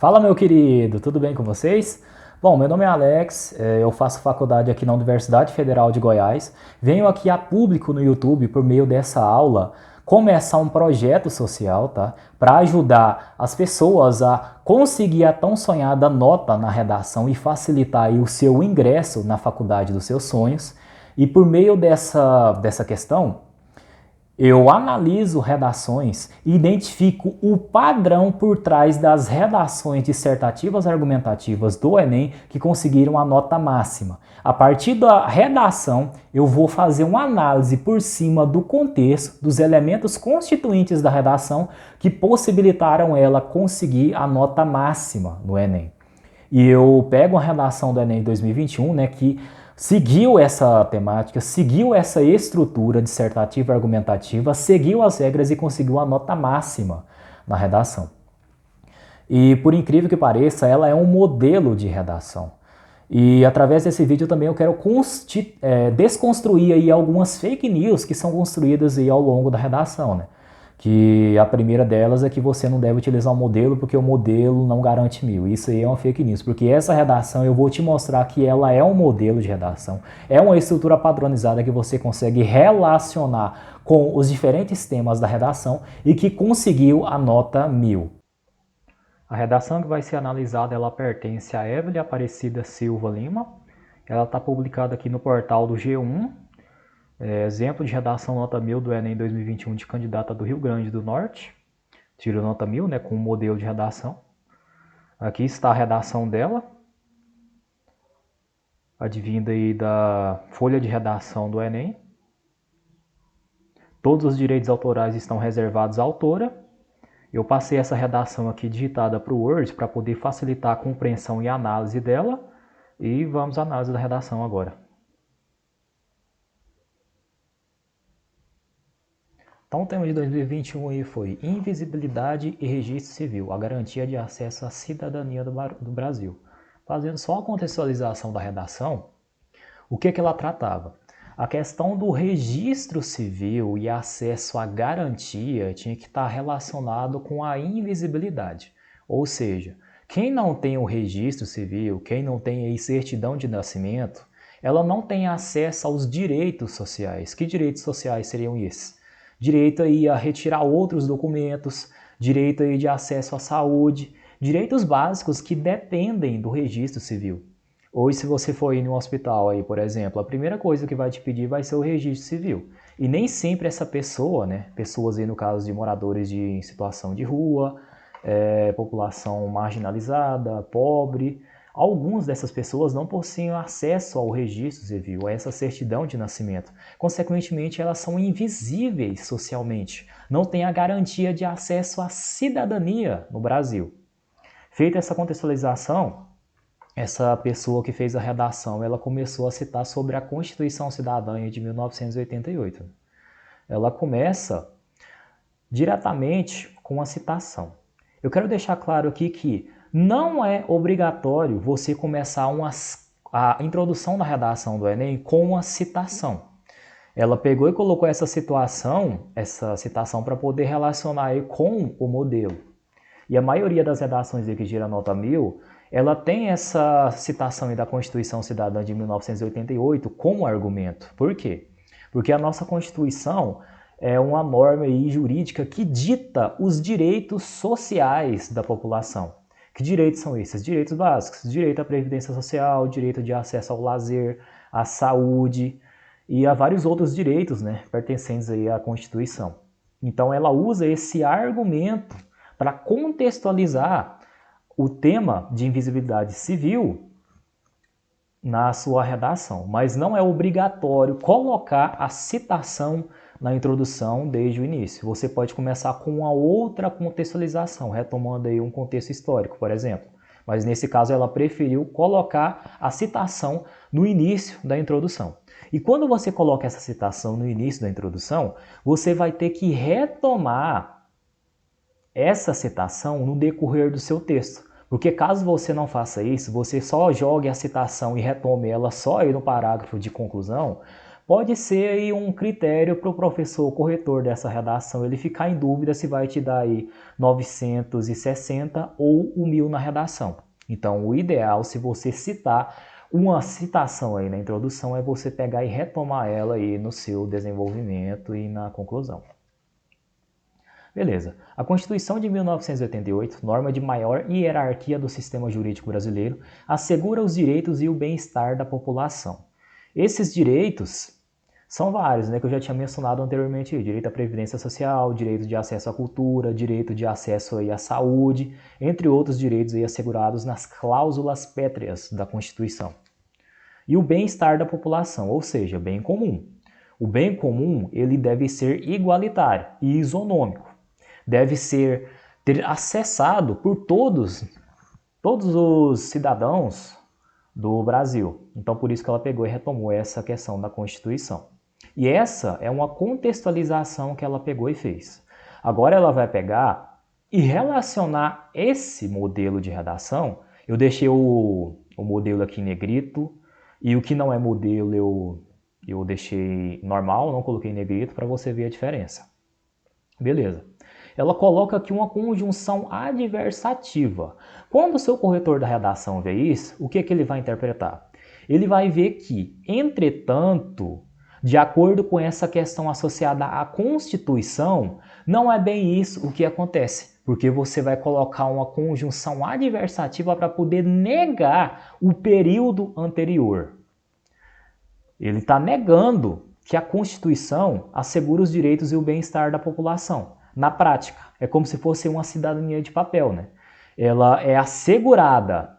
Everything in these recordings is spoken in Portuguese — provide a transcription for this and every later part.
Fala, meu querido, tudo bem com vocês? Bom, meu nome é Alex, eu faço faculdade aqui na Universidade Federal de Goiás. Venho aqui a público no YouTube, por meio dessa aula, começar um projeto social, tá? Para ajudar as pessoas a conseguir a tão sonhada nota na redação e facilitar aí o seu ingresso na faculdade dos seus sonhos. E por meio dessa questão, eu analiso redações e identifico o padrão por trás das redações dissertativas argumentativas do Enem que conseguiram a nota máxima. A partir da redação, eu vou fazer uma análise por cima do contexto, dos elementos constituintes da redação que possibilitaram ela conseguir a nota máxima no Enem. E eu pego a redação do Enem 2021, né, que seguiu essa temática, seguiu essa estrutura dissertativa argumentativa, seguiu as regras e conseguiu a nota máxima na redação. E por incrível que pareça, ela é um modelo de redação. E através desse vídeo também eu quero desconstruir aí algumas fake news que são construídas aí ao longo da redação, né? Que a primeira delas é que você não deve utilizar o modelo porque o modelo não garante 1000. Isso aí é uma fake news, porque essa redação eu vou te mostrar que ela é um modelo de redação, é uma estrutura padronizada que você consegue relacionar com os diferentes temas da redação e que conseguiu a nota 1000. A redação que vai ser analisada, ela pertence a Evelyn Aparecida Silva Lima. Ela está publicada aqui no portal do G1. Exemplo de redação nota 1000 do Enem 2021 de candidata do Rio Grande do Norte. Tirou nota 1000, né, com o modelo de redação. Aqui está a redação dela, advinda aí da folha de redação do Enem. Todos os direitos autorais estão reservados à autora. Eu passei essa redação aqui digitada para o Word para poder facilitar a compreensão e a análise dela. E vamos à análise da redação agora. Então o tema de 2021 aí foi Invisibilidade e Registro Civil, a garantia de acesso à cidadania do Brasil. Fazendo só a contextualização da redação, o que ela tratava? A questão do registro civil e acesso à garantia tinha que estar relacionado com a invisibilidade. Ou seja, quem não tem o registro civil, quem não tem aí certidão de nascimento, ela não tem acesso aos direitos sociais. Que direitos sociais seriam esses? Direito aí a retirar outros documentos, direito aí de acesso à saúde, direitos básicos que dependem do registro civil. Hoje, se você for ir em um hospital aí, por exemplo, a primeira coisa que vai te pedir vai ser o registro civil. E nem sempre essa pessoa, né, pessoas aí no caso de moradores em situação de rua, população marginalizada, pobre, algumas dessas pessoas não possuem acesso ao registro civil, a essa certidão de nascimento. Consequentemente, elas são invisíveis socialmente, não têm a garantia de acesso à cidadania no Brasil. Feita essa contextualização, essa pessoa que fez a redação, ela começou a citar sobre a Constituição Cidadã de 1988. Ela começa diretamente com a citação. Eu quero deixar claro aqui que não é obrigatório você começar a introdução da redação do Enem com uma citação. Ela pegou e colocou essa citação para poder relacionar aí com o modelo. E a maioria das redações que gira nota 1000, ela tem essa citação aí da Constituição Cidadã de 1988 como argumento. Por quê? Porque a nossa Constituição é uma norma aí jurídica que dita os direitos sociais da população. Que direitos são esses? Direitos básicos, direito à previdência social, direito de acesso ao lazer, à saúde e a vários outros direitos, né, pertencentes aí à Constituição. Então ela usa esse argumento para contextualizar o tema de invisibilidade civil na sua redação, mas não é obrigatório colocar a citação na introdução desde o início. Você pode começar com uma outra contextualização, retomando aí um contexto histórico, por exemplo. Mas nesse caso ela preferiu colocar a citação no início da introdução. E quando você coloca essa citação no início da introdução, você vai ter que retomar essa citação no decorrer do seu texto. Porque caso você não faça isso, você só jogue a citação e retome ela só aí no parágrafo de conclusão, pode ser aí um critério para o professor corretor dessa redação ele ficar em dúvida se vai te dar aí 960 ou o 1000 na redação. Então, o ideal, se você citar uma citação aí na introdução, é você pegar e retomar ela aí no seu desenvolvimento e na conclusão. Beleza. A Constituição de 1988, norma de maior hierarquia do sistema jurídico brasileiro, assegura os direitos e o bem-estar da população. Esses direitos são vários, né, que eu já tinha mencionado anteriormente, direito à previdência social, direito de acesso à cultura, direito de acesso aí à saúde, entre outros direitos aí assegurados nas cláusulas pétreas da Constituição. E o bem-estar da população, ou seja, bem comum. O bem comum ele deve ser igualitário e isonômico. Deve ter acessado por todos os cidadãos do Brasil. Então, por isso que ela pegou e retomou essa questão da Constituição. E essa é uma contextualização que ela pegou e fez. Agora ela vai pegar e relacionar esse modelo de redação. Eu deixei o modelo aqui em negrito e o que não é modelo eu deixei normal, não coloquei em negrito para você ver a diferença. Beleza. Ela coloca aqui uma conjunção adversativa. Quando o seu corretor da redação vê isso, o que ele vai interpretar? Ele vai ver que, entretanto, de acordo com essa questão associada à Constituição, não é bem isso o que acontece, porque você vai colocar uma conjunção adversativa para poder negar o período anterior. Ele está negando que a Constituição assegura os direitos e o bem-estar da população. Na prática, é como se fosse uma cidadania de papel, né? Ela é assegurada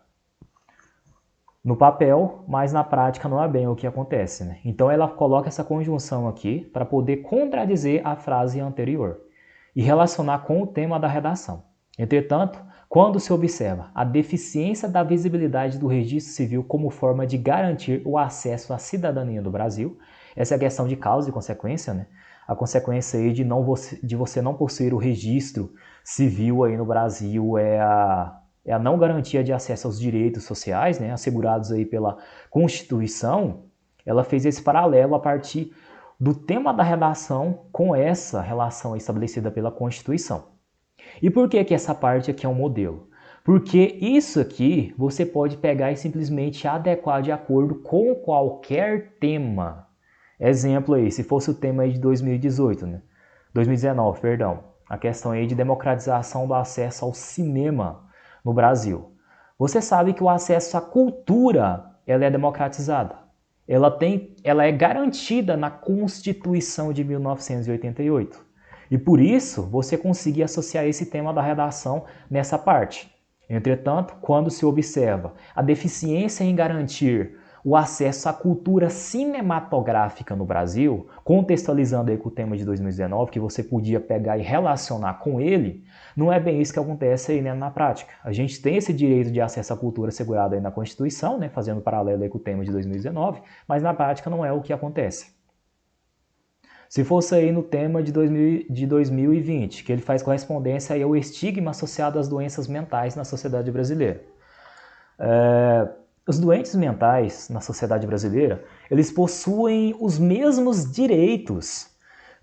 no papel, mas na prática não é bem o que acontece, né? Então ela coloca essa conjunção aqui para poder contradizer a frase anterior e relacionar com o tema da redação. Entretanto, quando se observa a deficiência da visibilidade do registro civil como forma de garantir o acesso à cidadania do Brasil, essa é a questão de causa e consequência, né? A consequência aí de você não possuir o registro civil aí no Brasil é a não garantia de acesso aos direitos sociais, né, assegurados aí pela Constituição. Ela fez esse paralelo a partir do tema da redação com essa relação estabelecida pela Constituição. E por que essa parte aqui é um modelo? Porque isso aqui você pode pegar e simplesmente adequar de acordo com qualquer tema. Exemplo aí, se fosse o tema aí de 2018, né? 2019, perdão, a questão aí de democratização do acesso ao cinema no Brasil. Você sabe que o acesso à cultura, ela é democratizada. Ela é garantida na Constituição de 1988. E por isso, você conseguir associar esse tema da redação nessa parte. Entretanto, quando se observa a deficiência em garantir o acesso à cultura cinematográfica no Brasil, contextualizando aí com o tema de 2019, que você podia pegar e relacionar com ele, não é bem isso que acontece aí, né, na prática. A gente tem esse direito de acesso à cultura assegurado aí na Constituição, né, fazendo paralelo aí com o tema de 2019, mas na prática não é o que acontece. Se fosse aí no tema de 2020, que ele faz correspondência aí ao estigma associado às doenças mentais na sociedade brasileira. Os doentes mentais na sociedade brasileira, eles possuem os mesmos direitos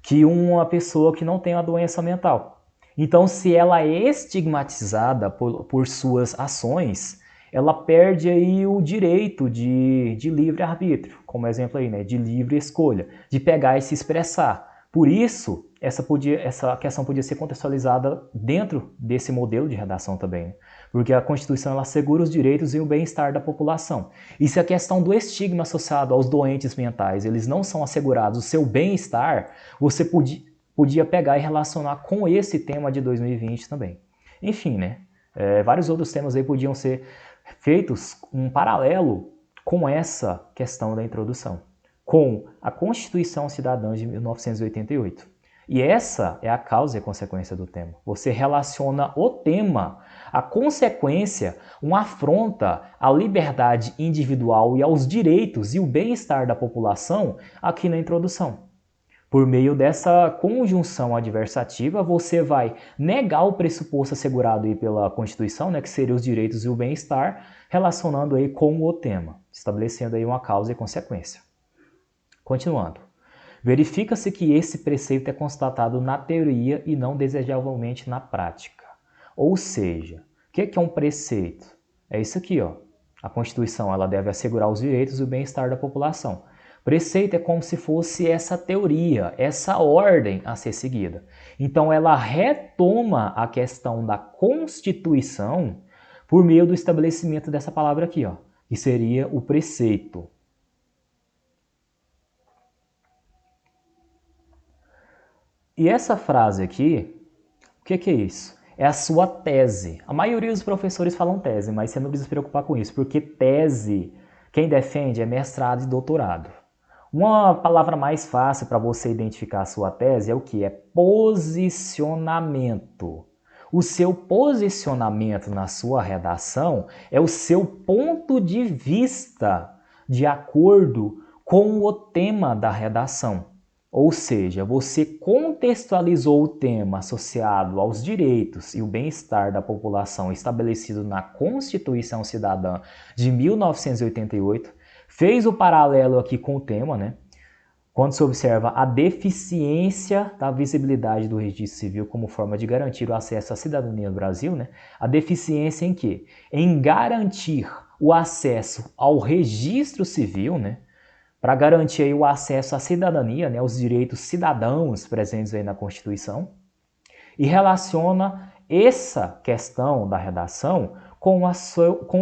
que uma pessoa que não tem a doença mental. Então, se ela é estigmatizada por suas ações, ela perde aí o direito de livre-arbítrio, como exemplo aí, né, de livre escolha, de pegar e se expressar. Por isso, essa questão podia ser contextualizada dentro desse modelo de redação também, porque a Constituição ela assegura os direitos e o bem-estar da população. E se a questão do estigma associado aos doentes mentais, eles não são assegurados o seu bem-estar, você podia pegar e relacionar com esse tema de 2020 também. Enfim, né? Vários outros temas aí podiam ser feitos um paralelo com essa questão da introdução, com a Constituição Cidadã de 1988. E essa é a causa e a consequência do tema. Você relaciona o tema, a consequência, uma afronta à liberdade individual e aos direitos e o bem-estar da população aqui na introdução. Por meio dessa conjunção adversativa, você vai negar o pressuposto assegurado aí pela Constituição, né, que seria os direitos e o bem-estar, relacionando aí com o tema, estabelecendo aí uma causa e consequência. Continuando. Verifica-se que esse preceito é constatado na teoria e não desejavelmente na prática. Ou seja, o que é um preceito? É isso aqui, ó. A Constituição ela deve assegurar os direitos e o bem-estar da população. Preceito é como se fosse essa teoria, essa ordem a ser seguida. Então ela retoma a questão da Constituição por meio do estabelecimento dessa palavra aqui, ó, que seria o preceito. E essa frase aqui, o que é isso? É a sua tese. A maioria dos professores falam tese, mas você não precisa se preocupar com isso, porque tese, quem defende é mestrado e doutorado. Uma palavra mais fácil para você identificar a sua tese é o que? É posicionamento. O seu posicionamento na sua redação é o seu ponto de vista de acordo com o tema da redação. Ou seja, você contextualizou o tema associado aos direitos e o bem-estar da população estabelecido na Constituição Cidadã de 1988, fez o paralelo aqui com o tema, né? Quando se observa a deficiência da visibilidade do registro civil como forma de garantir o acesso à cidadania no Brasil, né? A deficiência em quê? Em garantir o acesso ao registro civil, né? Para garantir aí o acesso à cidadania, né, os direitos cidadãos presentes aí na Constituição, e relaciona essa questão da redação com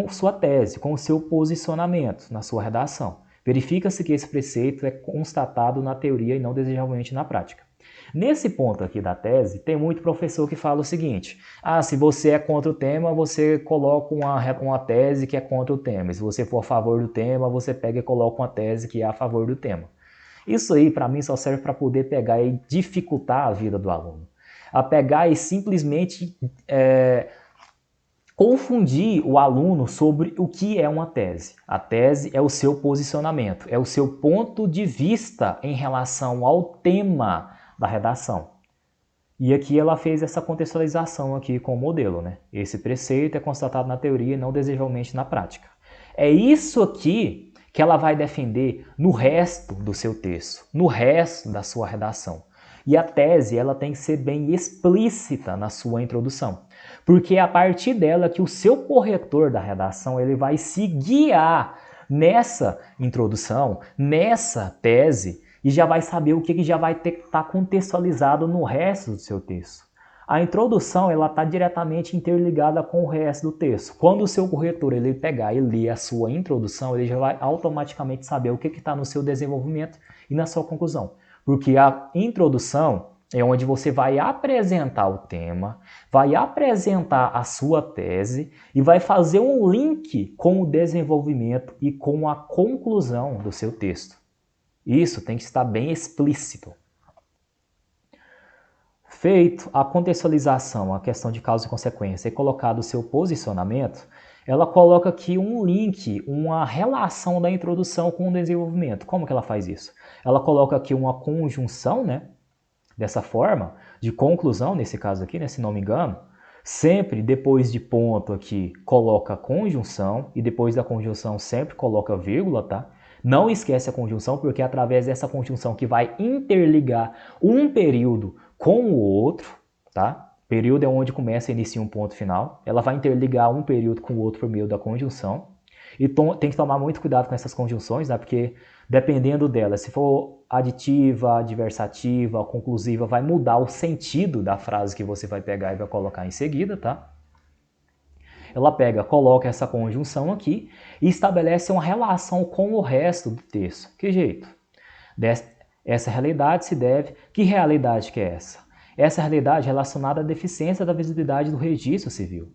sua tese, com o seu posicionamento na sua redação. Verifica-se que esse preceito é constatado na teoria e não desejavelmente na prática. Nesse ponto aqui da tese, tem muito professor que fala o seguinte: se você é contra o tema, você coloca uma tese que é contra o tema. E se você for a favor do tema, você pega e coloca uma tese que é a favor do tema. Isso aí, para mim, só serve para poder pegar e dificultar a vida do aluno. A pegar e simplesmente confundir o aluno sobre o que é uma tese. A tese é o seu posicionamento, é o seu ponto de vista em relação ao tema da redação. E aqui ela fez essa contextualização aqui com o modelo, né? Esse preceito é constatado na teoria e não desejavelmente na prática. É isso aqui que ela vai defender no resto do seu texto, no resto da sua redação. E a tese ela tem que ser bem explícita na sua introdução, porque é a partir dela que o seu corretor da redação ele vai se guiar nessa introdução, nessa tese, e já vai saber o que já vai ter que estar contextualizado no resto do seu texto. A introdução ela está diretamente interligada com o resto do texto. Quando o seu corretor ele pegar e ler a sua introdução, ele já vai automaticamente saber o que está no seu desenvolvimento e na sua conclusão. Porque a introdução é onde você vai apresentar o tema, vai apresentar a sua tese e vai fazer um link com o desenvolvimento e com a conclusão do seu texto. Isso tem que estar bem explícito. Feito a contextualização, a questão de causa e consequência e colocado o seu posicionamento, ela coloca aqui um link, uma relação da introdução com o desenvolvimento. Como que ela faz isso? Ela coloca aqui uma conjunção, né? Dessa forma, de conclusão, nesse caso aqui, né, se não me engano, sempre depois de ponto aqui coloca conjunção e depois da conjunção sempre coloca vírgula, tá? Não esquece a conjunção, porque é através dessa conjunção que vai interligar um período com o outro, tá? Período é onde começa e inicia um ponto final. Ela vai interligar um período com o outro por meio da conjunção. E tem que tomar muito cuidado com essas conjunções, né? Porque dependendo dela, se for aditiva, adversativa, conclusiva, vai mudar o sentido da frase que você vai pegar e vai colocar em seguida, tá? Ela coloca essa conjunção aqui e estabelece uma relação com o resto do texto. Que jeito? Essa realidade se deve... Que realidade que é essa? Essa realidade é relacionada à deficiência da visibilidade do registro civil.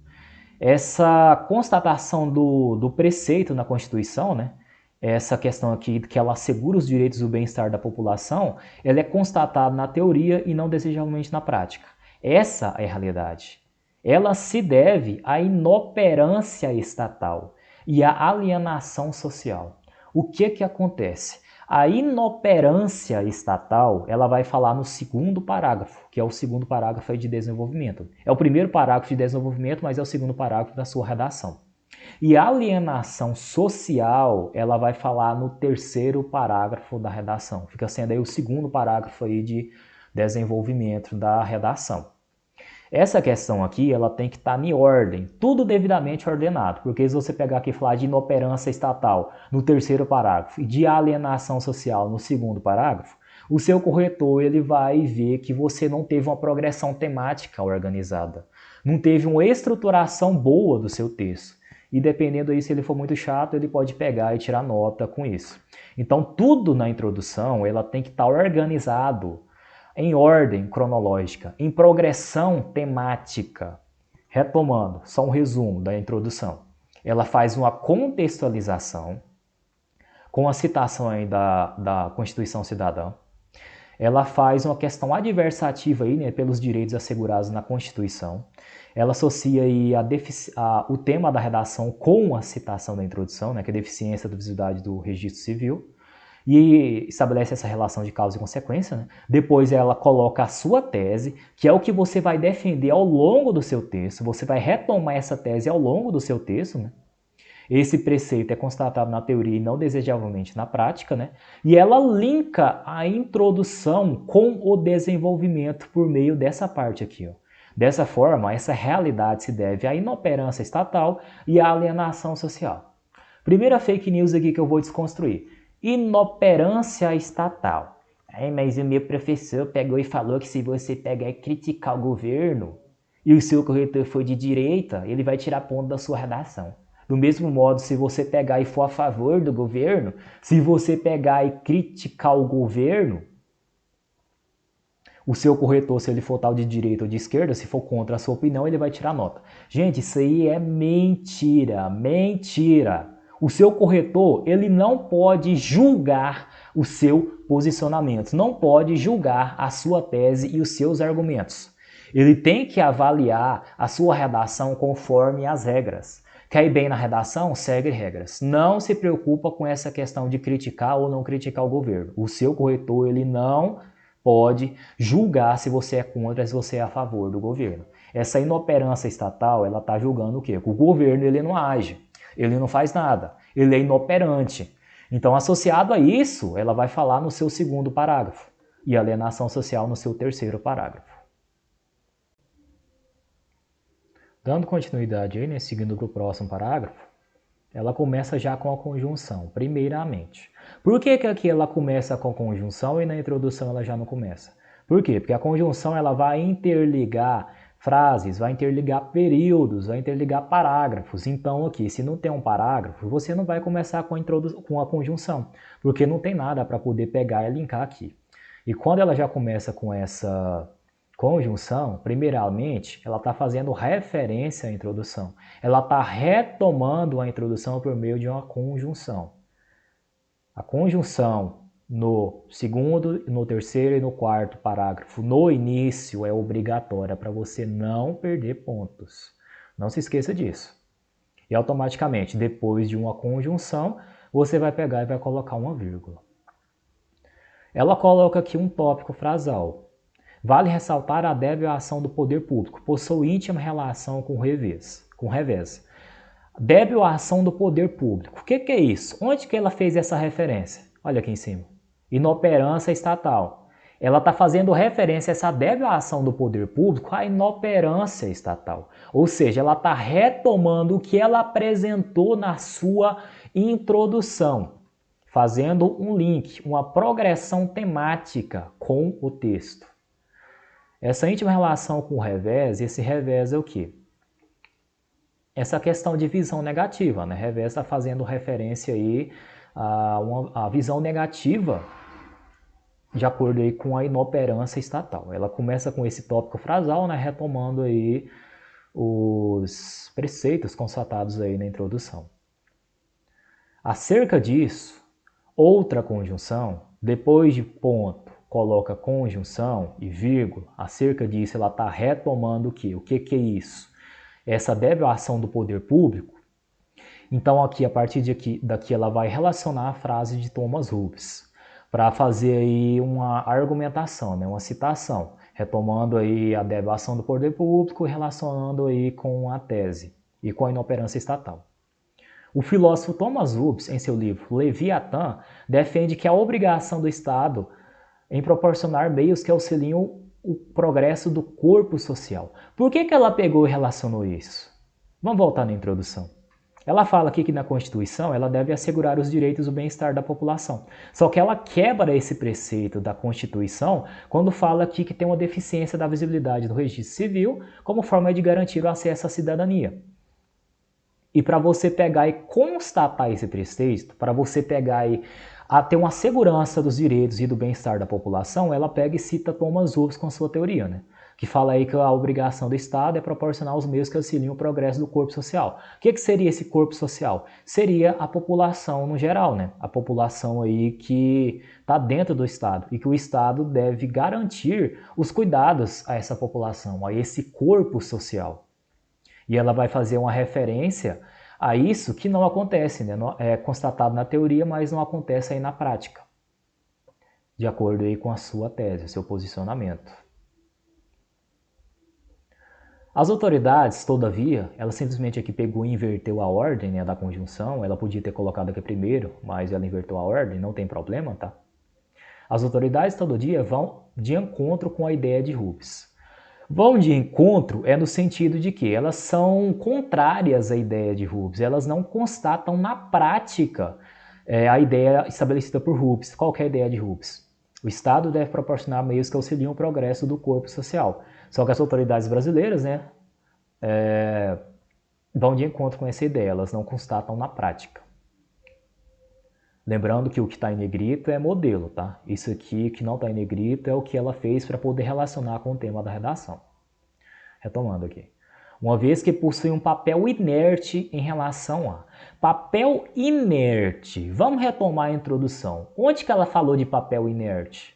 Essa constatação do preceito na Constituição, né? Essa questão aqui que ela assegura os direitos e o bem-estar da população, ela é constatada na teoria e não desejavelmente na prática. Essa é a realidade. Ela se deve à inoperância estatal e à alienação social. O que acontece? A inoperância estatal, ela vai falar no segundo parágrafo, que é o segundo parágrafo de desenvolvimento. É o primeiro parágrafo de desenvolvimento, mas é o segundo parágrafo da sua redação. E a alienação social, ela vai falar no terceiro parágrafo da redação. Fica sendo aí o segundo parágrafo aí de desenvolvimento da redação. Essa questão aqui, ela tem que estar em ordem, tudo devidamente ordenado, porque se você pegar aqui e falar de inoperância estatal no terceiro parágrafo e de alienação social no segundo parágrafo, o seu corretor ele vai ver que você não teve uma progressão temática organizada, não teve uma estruturação boa do seu texto. E dependendo aí, se ele for muito chato, ele pode pegar e tirar nota com isso. Então, tudo na introdução, ela tem que estar organizado, em ordem cronológica, em progressão temática. Retomando, só um resumo da introdução. Ela faz uma contextualização com a citação aí da Constituição Cidadã. Ela faz uma questão adversativa aí, né, pelos direitos assegurados na Constituição. Ela associa aí o tema da redação com a citação da introdução, né, que é a deficiência da visibilidade do registro civil. E estabelece essa relação de causa e consequência, né? Depois ela coloca a sua tese, que é o que você vai defender ao longo do seu texto, você vai retomar essa tese ao longo do seu texto, né? Esse preceito é constatado na teoria e não desejavelmente na prática, né? E ela linka a introdução com o desenvolvimento por meio dessa parte aqui, ó. Dessa forma, essa realidade se deve à inoperância estatal e à alienação social. Primeira fake news aqui que eu vou desconstruir. Inoperância estatal. Mas o meu professor pegou e falou que se você pegar e criticar o governo e o seu corretor for de direita, ele vai tirar ponto da sua redação. Do mesmo modo, se você pegar e for a favor do governo, se você pegar e criticar o governo, o seu corretor, se ele for tal de direita ou de esquerda, se for contra a sua opinião, ele vai tirar nota. Gente, isso aí é mentira, mentira. O seu corretor, ele não pode julgar o seu posicionamento, não pode julgar a sua tese e os seus argumentos. Ele tem que avaliar a sua redação conforme as regras. Quer ir bem na redação? Segue regras. Não se preocupa com essa questão de criticar ou não criticar o governo. O seu corretor, ele não pode julgar se você é contra, se você é a favor do governo. Essa inoperância estatal, ela está julgando o quê? Que o governo, ele não age. Ele não faz nada, ele é inoperante. Então, associado a isso, ela vai falar no seu segundo parágrafo e alienação social no seu terceiro parágrafo. Dando continuidade aí, né, seguindo para o próximo parágrafo, ela começa já com a conjunção, primeiramente. Por que aqui ela começa com a conjunção e na introdução ela já não começa? Por quê? Porque a conjunção ela vai interligar frases, vai interligar períodos, vai interligar parágrafos. Então aqui, se não tem um parágrafo, você não vai começar com a conjunção, porque não tem nada para poder pegar e linkar aqui. E quando ela já começa com essa conjunção, primeiramente, ela está fazendo referência à introdução. Ela está retomando a introdução por meio de uma conjunção. A conjunção no segundo, no terceiro e no quarto parágrafo, no início, é obrigatória para você não perder pontos. Não se esqueça disso. E automaticamente, depois de uma conjunção, você vai pegar e vai colocar uma vírgula. Ela coloca aqui um tópico frasal. Vale ressaltar a débil ação do poder público, possui íntima relação com o revés. Débil ação do poder público. O que é isso? Onde que ela fez essa referência? Olha aqui em cima. Inoperância estatal. Ela está fazendo referência a essa débil ação do poder público à inoperância estatal. Ou seja, ela está retomando o que ela apresentou na sua introdução, fazendo um link, uma progressão temática com o texto. Essa íntima relação com o revés, esse revés é o quê? Essa questão de visão negativa, né? Revés está fazendo referência aí a visão negativa de acordo aí com a inoperância estatal. Ela começa com esse tópico frasal, né, retomando aí os preceitos constatados aí na introdução. Acerca disso, outra conjunção, depois de ponto, coloca conjunção e vírgula, acerca disso ela está retomando o quê? O que é isso? Essa débil ação do poder público. Então aqui, a partir daqui ela vai relacionar a frase de Thomas Hobbes para fazer aí uma argumentação, né, uma citação, retomando aí a débil ação do poder público, relacionando aí com a tese e com a inoperância estatal. O filósofo Thomas Hobbes, em seu livro Leviatã, defende que a obrigação do Estado em proporcionar meios que auxiliem o progresso do corpo social. Por que ela pegou e relacionou isso? Vamos voltar na introdução. Ela fala aqui que na Constituição ela deve assegurar os direitos e o bem-estar da população. Só que ela quebra esse preceito da Constituição quando fala aqui que tem uma deficiência da visibilidade do registro civil como forma de garantir o acesso à cidadania. E para você pegar e constatar esse preceito, para você pegar e ter uma segurança dos direitos e do bem-estar da população, ela pega e cita Thomas Hobbes com sua teoria, né? Que fala aí que a obrigação do Estado é proporcionar os meios que auxiliem o progresso do corpo social. O que seria esse corpo social? Seria a população no geral, né? A população aí que está dentro do Estado e que o Estado deve garantir os cuidados a essa população, a esse corpo social. E ela vai fazer uma referência a isso que não acontece, né? É constatado na teoria, mas não acontece aí na prática, de acordo aí com a sua tese, o seu posicionamento. As autoridades, todavia, ela simplesmente aqui pegou e inverteu a ordem, né, da conjunção. Ela podia ter colocado aqui primeiro, mas ela inverteu a ordem, não tem problema, tá? As autoridades, todo dia, vão de encontro com a ideia de Hobbes. Vão de encontro é no sentido de que elas são contrárias à ideia de Hobbes, elas não constatam na prática a ideia estabelecida por Hobbes. Qual que é a ideia de Hobbes? O Estado deve proporcionar meios que auxiliem o progresso do corpo social. Só que as autoridades brasileiras, né, vão de encontro com essa ideia, elas não constatam na prática. Lembrando que o que está em negrito é modelo, tá? Isso aqui que não está em negrito é o que ela fez para poder relacionar com o tema da redação. Retomando aqui. Uma vez que possui um papel inerte em relação a... Papel inerte. Vamos retomar a introdução. Onde que ela falou de papel inerte?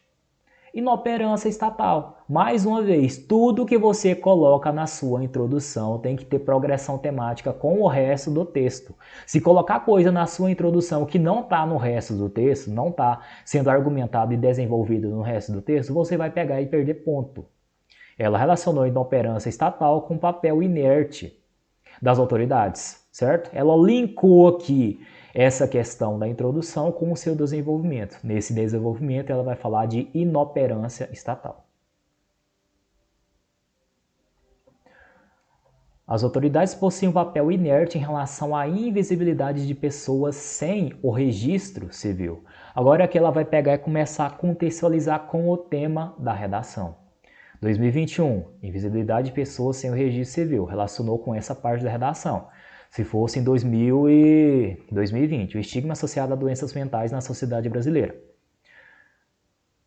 Inoperância estatal. Mais uma vez, tudo que você coloca na sua introdução tem que ter progressão temática com o resto do texto. Se colocar coisa na sua introdução que não está no resto do texto, não está sendo argumentado e desenvolvido no resto do texto, você vai pegar e perder ponto. Ela relacionou inoperância estatal com papel inerte das autoridades, certo? Ela linkou aqui essa questão da introdução com o seu desenvolvimento. Nesse desenvolvimento, ela vai falar de inoperância estatal. As autoridades possuem um papel inerte em relação à invisibilidade de pessoas sem o registro civil. Agora aqui ela vai pegar e começar a contextualizar com o tema da redação. 2021, invisibilidade de pessoas sem o registro civil, relacionou com essa parte da redação. Se fosse em 2020, o estigma associado a doenças mentais na sociedade brasileira.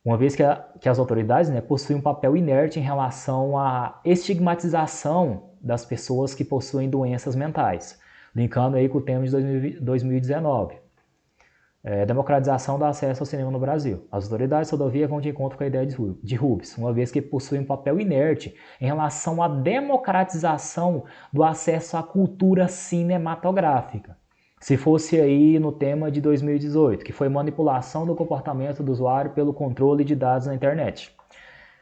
Uma vez que as autoridades, né, possuem um papel inerte em relação à estigmatização das pessoas que possuem doenças mentais, linkando aí com o tema de 2019. Democratização do acesso ao cinema no Brasil. As autoridades, todavia, vão de encontro com a ideia de Hobbes, uma vez que possuem um papel inerte em relação à democratização do acesso à cultura cinematográfica. Se fosse aí no tema de 2018, que foi manipulação do comportamento do usuário pelo controle de dados na internet.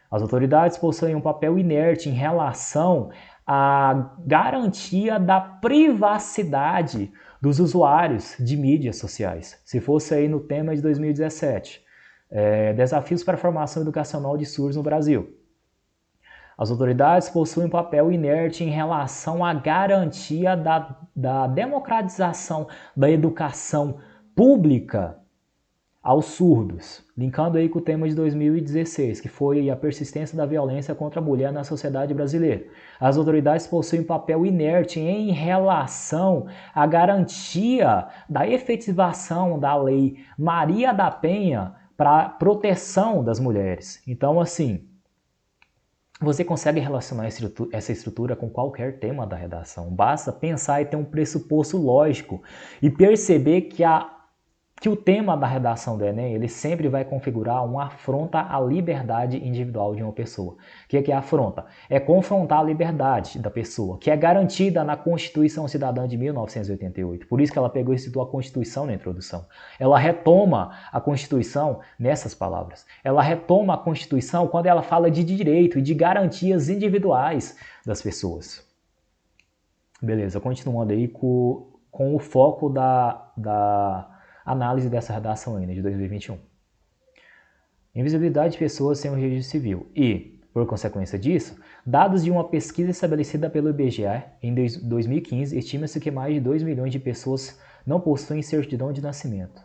As autoridades possuem um papel inerte em relação à garantia da privacidade dos usuários de mídias sociais. Se fosse aí no tema de 2017, desafios para a formação educacional de surdos no Brasil. As autoridades possuem um papel inerte em relação à garantia da democratização da educação pública aos surdos, linkando aí com o tema de 2016, que foi a persistência da violência contra a mulher na sociedade brasileira. As autoridades possuem um papel inerte em relação à garantia da efetivação da Lei Maria da Penha para a proteção das mulheres. Então, assim, você consegue relacionar essa estrutura com qualquer tema da redação. Basta pensar e ter um pressuposto lógico e perceber que o tema da redação do Enem, ele sempre vai configurar uma afronta à liberdade individual de uma pessoa. O que é afronta? É confrontar a liberdade da pessoa, que é garantida na Constituição Cidadã de 1988. Por isso que ela pegou e citou a Constituição na introdução. Ela retoma a Constituição nessas palavras. Ela retoma a Constituição quando ela fala de direito e de garantias individuais das pessoas. Beleza, continuando aí com com o foco da análise dessa redação ainda, de 2021. Invisibilidade de pessoas sem um registro civil e, por consequência disso, dados de uma pesquisa estabelecida pelo IBGE em 2015, estima-se que mais de 2 milhões de pessoas não possuem certidão de nascimento.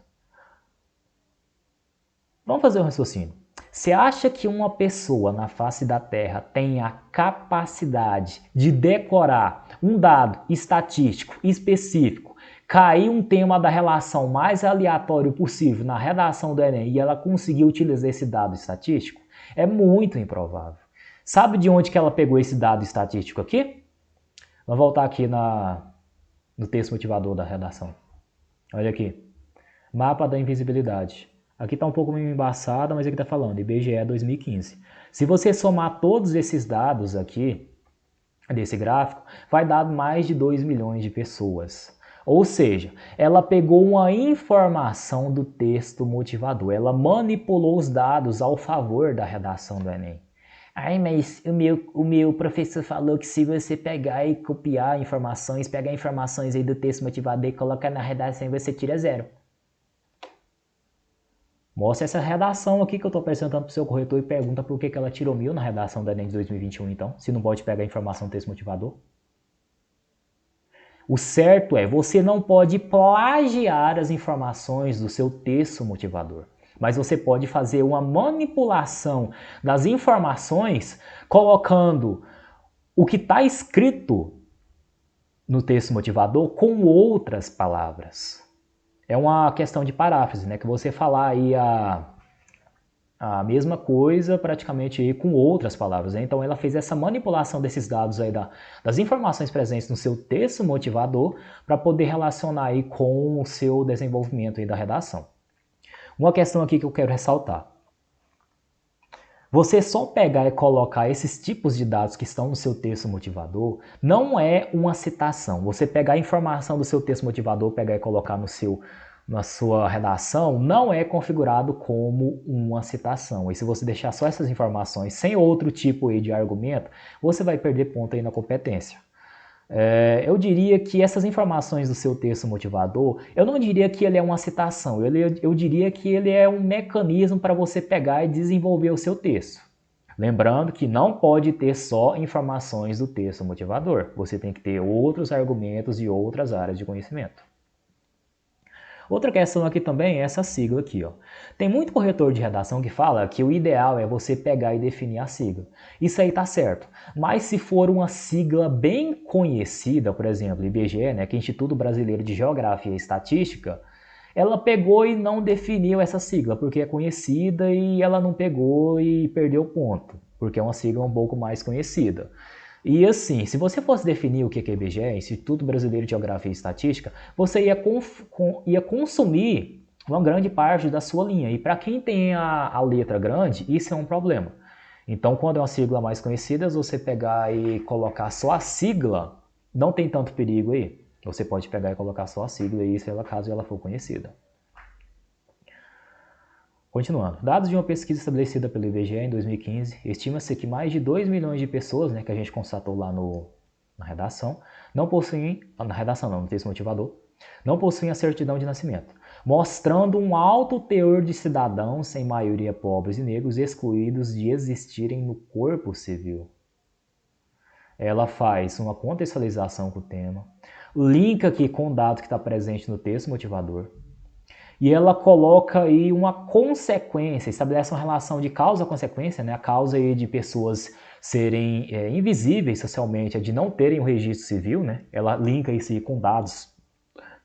Vamos fazer um raciocínio. Você acha que uma pessoa na face da Terra tem a capacidade de decorar um dado estatístico específico, cair um tema da relação mais aleatório possível na redação do Enem e ela conseguir utilizar esse dado estatístico? É muito improvável. Sabe de onde que ela pegou esse dado estatístico aqui? Vamos voltar aqui no texto motivador da redação. Olha aqui. Mapa da invisibilidade. Aqui está um pouco meio embaçado, mas aqui está falando IBGE 2015. Se você somar todos esses dados aqui, desse gráfico, vai dar mais de 2 milhões de pessoas. Ou seja, ela pegou uma informação do texto motivador, ela manipulou os dados ao favor da redação do Enem. Ai, mas o meu professor falou que se você pegar e copiar informações, pegar informações aí do texto motivador e colocar na redação, você tira 0. Mostra essa redação aqui que eu estou apresentando para o seu corretor e pergunta por que ela tirou 1000 na redação do Enem de 2021, então, se não pode pegar a informação do texto motivador. O certo é, você não pode plagiar as informações do seu texto motivador, mas você pode fazer uma manipulação das informações colocando o que está escrito no texto motivador com outras palavras. É uma questão de paráfrase, né? Que você falar aí a mesma coisa praticamente aí com outras palavras, né? Então ela fez essa manipulação desses dados aí das informações presentes no seu texto motivador para poder relacionar aí com o seu desenvolvimento aí da redação. Uma questão aqui que eu quero ressaltar. Você só pegar e colocar esses tipos de dados que estão no seu texto motivador não é uma citação. Você pegar a informação do seu texto motivador, pegar e colocar na sua redação, não é configurado como uma citação. E se você deixar só essas informações sem outro tipo aí de argumento, você vai perder ponto aí na competência. Eu diria que essas informações do seu texto motivador, eu não diria que ele é uma citação, eu diria que ele é um mecanismo para você pegar e desenvolver o seu texto. Lembrando que não pode ter só informações do texto motivador, você tem que ter outros argumentos e outras áreas de conhecimento. Outra questão aqui também é essa sigla aqui, ó. Tem muito corretor de redação que fala que o ideal é você pegar e definir a sigla. Isso aí tá certo. Mas se for uma sigla bem conhecida, por exemplo, IBGE, né, que é Instituto Brasileiro de Geografia e Estatística, ela pegou e não definiu essa sigla, porque é conhecida e ela não pegou e perdeu ponto, porque é uma sigla um pouco mais conhecida. E assim, se você fosse definir o que é IBGE, Instituto Brasileiro de Geografia e Estatística, você ia consumir uma grande parte da sua linha. E para quem tem a letra grande, isso é um problema. Então, quando é uma sigla mais conhecida, você pegar e colocar só a sigla, não tem tanto perigo aí. Você pode pegar e colocar só a sigla aí, caso ela for conhecida. Continuando, dados de uma pesquisa estabelecida pelo IBGE em 2015, estima-se que mais de 2 milhões de pessoas, né, que a gente constatou lá na redação, não possuem, na redação não, no texto motivador, não possuem a certidão de nascimento, mostrando um alto teor de cidadãos, em maioria pobres e negros, excluídos de existirem no corpo civil. Ela faz uma contextualização com o tema, linka aqui com o dado que está presente no texto motivador, e ela coloca aí uma consequência, estabelece uma relação de causa-consequência, né? A causa aí de pessoas serem invisíveis socialmente, é de não terem o registro civil, né? Ela linka isso aí com dados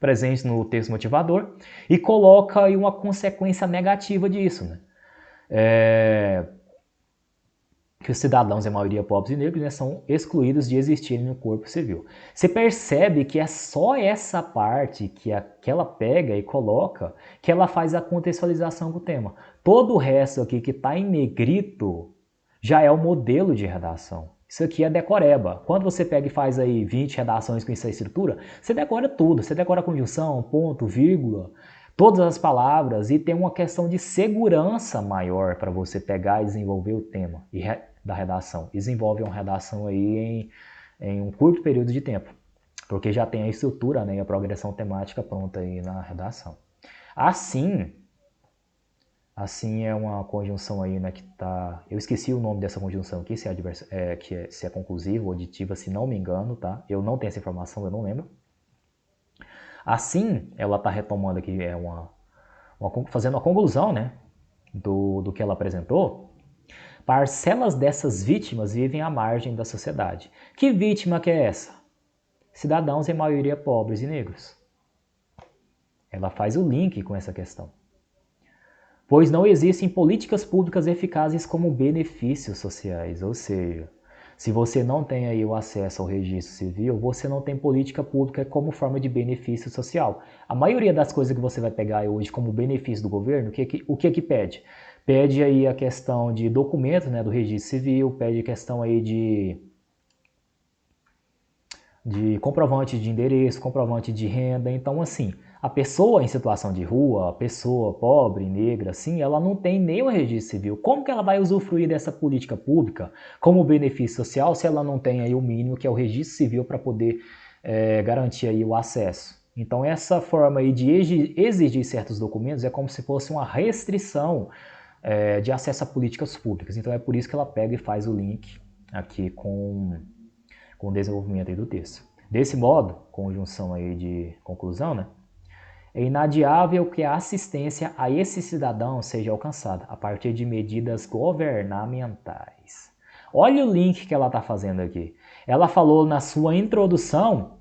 presentes no texto motivador e coloca aí uma consequência negativa disso, né? Que os cidadãos, em maioria pobres e negros, né, são excluídos de existirem no corpo civil. Você percebe que é só essa parte que ela pega e coloca que ela faz a contextualização com o tema. Todo o resto aqui que está em negrito já é o modelo de redação. Isso aqui é decoreba. Quando você pega e faz aí 20 redações com essa estrutura, você decora tudo. Você decora a conjunção, ponto, vírgula, todas as palavras, e tem uma questão de segurança maior para você pegar e desenvolver o tema da redação. Desenvolve uma redação aí em um curto período de tempo. porque já tem a estrutura, né, e a progressão temática pronta aí na redação. Assim é uma conjunção aí, né, que tá... Eu esqueci o nome dessa conjunção aqui, se é conclusiva ou aditiva, se não me engano, tá? Eu não tenho essa informação, eu não lembro. Assim, ela está retomando aqui, fazendo a conclusão, né, do que ela apresentou. Parcelas dessas vítimas vivem à margem da sociedade. Que vítima que é essa? Cidadãos em maioria pobres e negros. Ela faz o link com essa questão. Pois não existem políticas públicas eficazes como benefícios sociais, ou seja, se você não tem aí o acesso ao registro civil, você não tem política pública como forma de benefício social. A maioria das coisas que você vai pegar hoje como benefício do governo, o que pede? Pede aí a questão de documento, né, do registro civil, pede a questão aí de comprovante de endereço, comprovante de renda. Então, assim, a pessoa em situação de rua, a pessoa pobre, negra, assim, ela não tem nem o registro civil. Como que ela vai usufruir dessa política pública como benefício social se ela não tem aí o mínimo, que é o registro civil, para poder garantir aí o acesso? Então, essa forma aí de exigir certos documentos é como se fosse uma restrição de acesso a políticas públicas. Então, é por isso que ela pega e faz o link aqui com o desenvolvimento aí do texto. Desse modo, conjunção aí de conclusão, né? É inadiável que a assistência a esse cidadão seja alcançada a partir de medidas governamentais. Olha o link que ela está fazendo aqui. Ela falou na sua introdução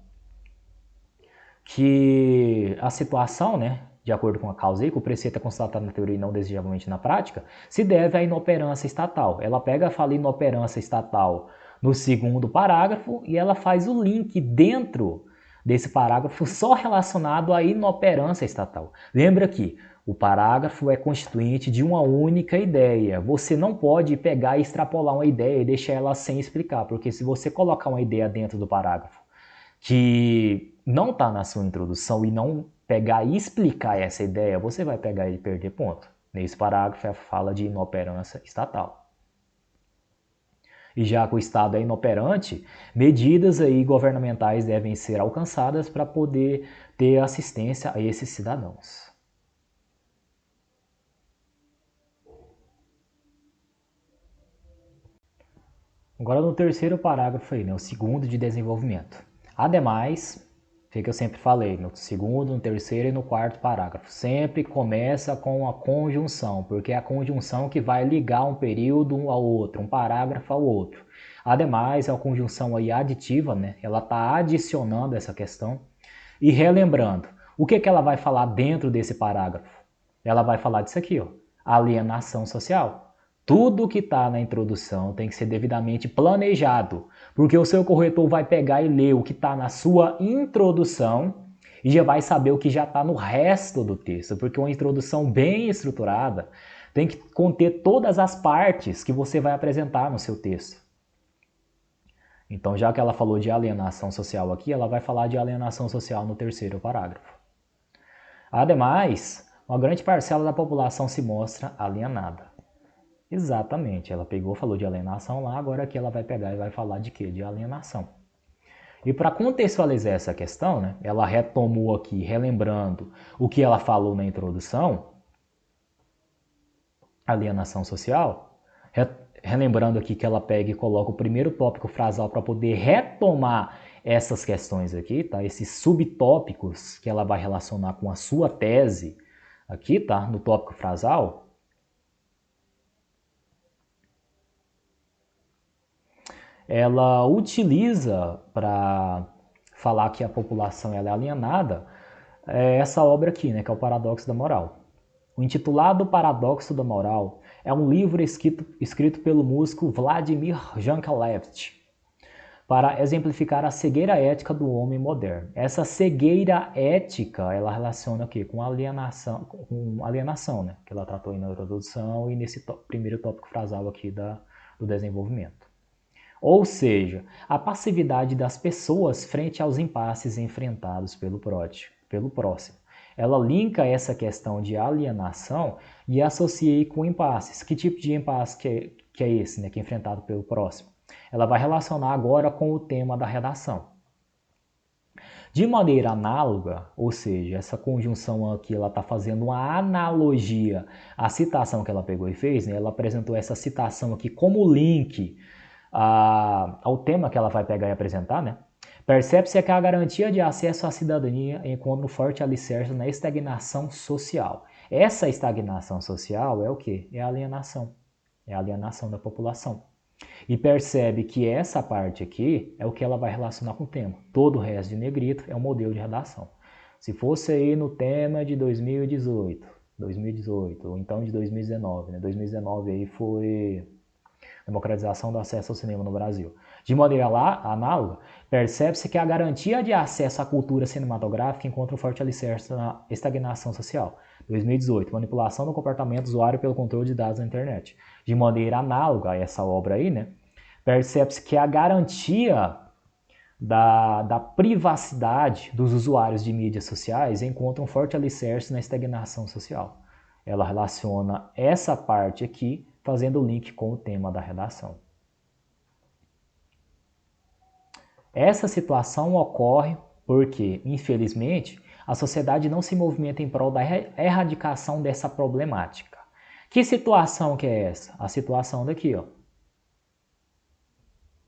que a situação, né, de acordo com a causa aí, que o preceito é constatado na teoria e não desejavelmente na prática, se deve à inoperância estatal. Ela pega e fala inoperância estatal no segundo parágrafo e ela faz o link dentro desse parágrafo só relacionado à inoperância estatal. Lembra que o parágrafo é constituinte de uma única ideia. Você não pode pegar e extrapolar uma ideia e deixar ela sem explicar, porque se você colocar uma ideia dentro do parágrafo que não está na sua introdução e não pegar e explicar essa ideia, você vai pegar e perder ponto. Nesse parágrafo fala de inoperância estatal. E já que o Estado é inoperante, medidas aí governamentais devem ser alcançadas para poder ter assistência a esses cidadãos. Agora no terceiro parágrafo aí, né, o segundo de desenvolvimento. Ademais, o que eu sempre falei, no segundo, no terceiro e no quarto parágrafo, sempre começa com a conjunção, porque é a conjunção que vai ligar um período ao outro, um parágrafo ao outro. Ademais, é a conjunção aí aditiva, né? Ela está adicionando essa questão e relembrando. O que ela vai falar dentro desse parágrafo? Ela vai falar disso aqui, ó, alienação social. Tudo que está na introdução tem que ser devidamente planejado, porque o seu corretor vai pegar e ler o que está na sua introdução e já vai saber o que já está no resto do texto, porque uma introdução bem estruturada tem que conter todas as partes que você vai apresentar no seu texto. Então, já que ela falou de alienação social aqui, ela vai falar de alienação social no terceiro parágrafo. Ademais, uma grande parcela da população se mostra alienada. Exatamente, ela pegou, falou de alienação lá, agora aqui ela vai pegar e vai falar de quê? De alienação. E para contextualizar essa questão, né, ela retomou aqui, relembrando o que ela falou na introdução, alienação social, relembrando aqui que ela pega e coloca o primeiro tópico frasal para poder retomar essas questões aqui, tá? Esses subtópicos que ela vai relacionar com a sua tese aqui, tá? No tópico frasal. Ela utiliza para falar que a população ela é alienada essa obra aqui, né, que é o Paradoxo da Moral. O intitulado Paradoxo da Moral é um livro escrito pelo músico Vladimir Jankelevich para exemplificar a cegueira ética do homem moderno. Essa cegueira ética, ela relaciona o quê? Com alienação, né? Que ela tratou aí na introdução e nesse primeiro tópico frasal aqui do desenvolvimento. Ou seja, a passividade das pessoas frente aos impasses enfrentados pelo próximo. Ela linka essa questão de alienação e associa com impasses. Que tipo de impasse que é esse, né, que é enfrentado pelo próximo? Ela vai relacionar agora com o tema da redação. De maneira análoga, ou seja, essa conjunção aqui ela está fazendo uma analogia à citação que ela pegou e fez, né? Ela apresentou essa citação aqui como link ao tema que ela vai pegar e apresentar, né? Percebe-se que a garantia de acesso à cidadania encontra um forte alicerce na estagnação social. Essa estagnação social é o quê? É a alienação. É a alienação da população. E percebe que essa parte aqui é o que ela vai relacionar com o tema. Todo o resto de negrito é um modelo de redação. Se fosse aí no tema de 2018, ou então de 2019, né? 2019 aí foi democratização do acesso ao cinema no Brasil. De maneira análoga, percebe-se que a garantia de acesso à cultura cinematográfica encontra um forte alicerce na estagnação social. 2018, manipulação do comportamento do usuário pelo controle de dados na internet. De maneira análoga a essa obra aí, né, percebe-se que a garantia da privacidade dos usuários de mídias sociais encontra um forte alicerce na estagnação social. Ela relaciona essa parte aqui fazendo o link com o tema da redação. Essa situação ocorre porque, infelizmente, a sociedade não se movimenta em prol da erradicação dessa problemática. Que situação que é essa? A situação daqui, ó.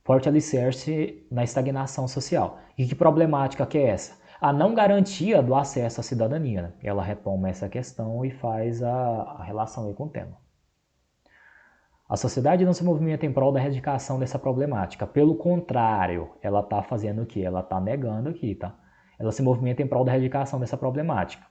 Forte alicerce na estagnação social. E que problemática que é essa? A não garantia do acesso à cidadania. Né? Ela retoma essa questão e faz a relação aí com o tema. A sociedade não se movimenta em prol da erradicação dessa problemática. Pelo contrário, ela está fazendo o quê? Ela está negando aqui, tá? Ela se movimenta em prol da erradicação dessa problemática.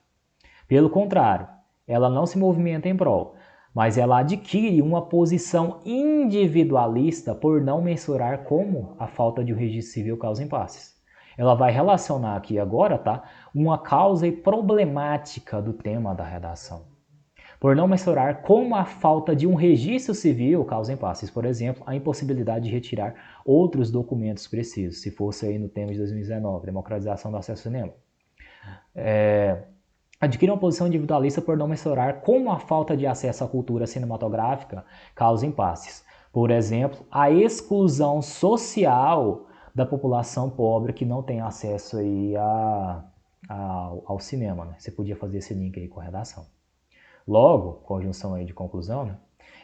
Pelo contrário, ela não se movimenta em prol, mas ela adquire uma posição individualista por não mensurar como a falta de um registro civil causa impasses. Ela vai relacionar aqui agora, tá? Uma causa e problemática do tema da redação. Por não mensurar como a falta de um registro civil causa impasses. Por exemplo, a impossibilidade de retirar outros documentos precisos, se fosse aí no tema de 2019, democratização do acesso ao cinema. Adquire uma posição individualista por não mensurar como a falta de acesso à cultura cinematográfica causa impasses. Por exemplo, a exclusão social da população pobre que não tem acesso aí ao cinema. Né? Você podia fazer esse link aí com a redação. Logo, conjunção aí de conclusão, né?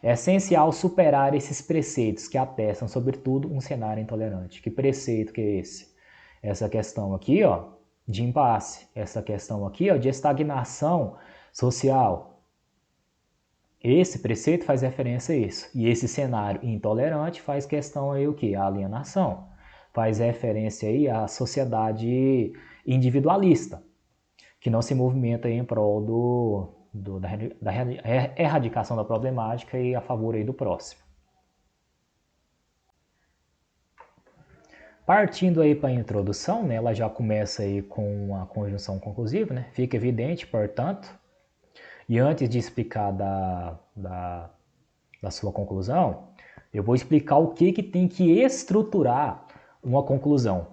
É essencial superar esses preceitos que atestam, sobretudo, um cenário intolerante. Que preceito que é esse? Essa questão aqui, ó, de impasse. Essa questão aqui, ó, de estagnação social. Esse preceito faz referência a isso. E esse cenário intolerante faz questão aí o quê? A alienação. Faz referência aí à sociedade individualista, que não se movimenta aí em prol da erradicação da problemática e a favor aí do próximo. Partindo aí para a introdução, né, ela já começa aí com a conjunção conclusiva, né? Fica evidente, portanto, e antes de explicar da sua conclusão, eu vou explicar o que tem que estruturar uma conclusão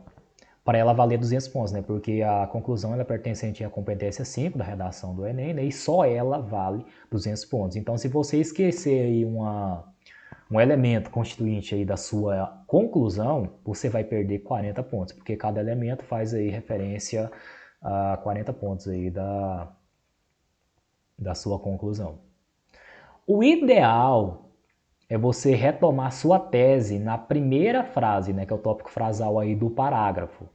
para ela valer 200 pontos, né? Porque a conclusão ela pertence à competência 5 da redação do Enem, né? E só ela vale 200 pontos. Então, se você esquecer aí um elemento constituinte aí da sua conclusão, você vai perder 40 pontos, porque cada elemento faz aí referência a 40 pontos aí da sua conclusão. O ideal é você retomar sua tese na primeira frase, né, que é o tópico frasal aí do parágrafo.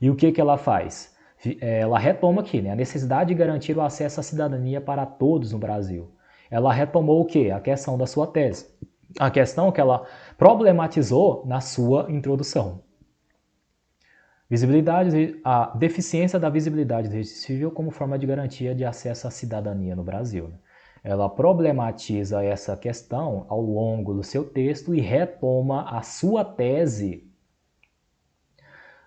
E o que ela faz? Ela retoma aqui, né, a necessidade de garantir o acesso à cidadania para todos no Brasil. Ela retomou o quê? A questão da sua tese. A questão que ela problematizou na sua introdução. A deficiência da visibilidade do registro civil como forma de garantia de acesso à cidadania no Brasil. Né? Ela problematiza essa questão ao longo do seu texto e retoma a sua tese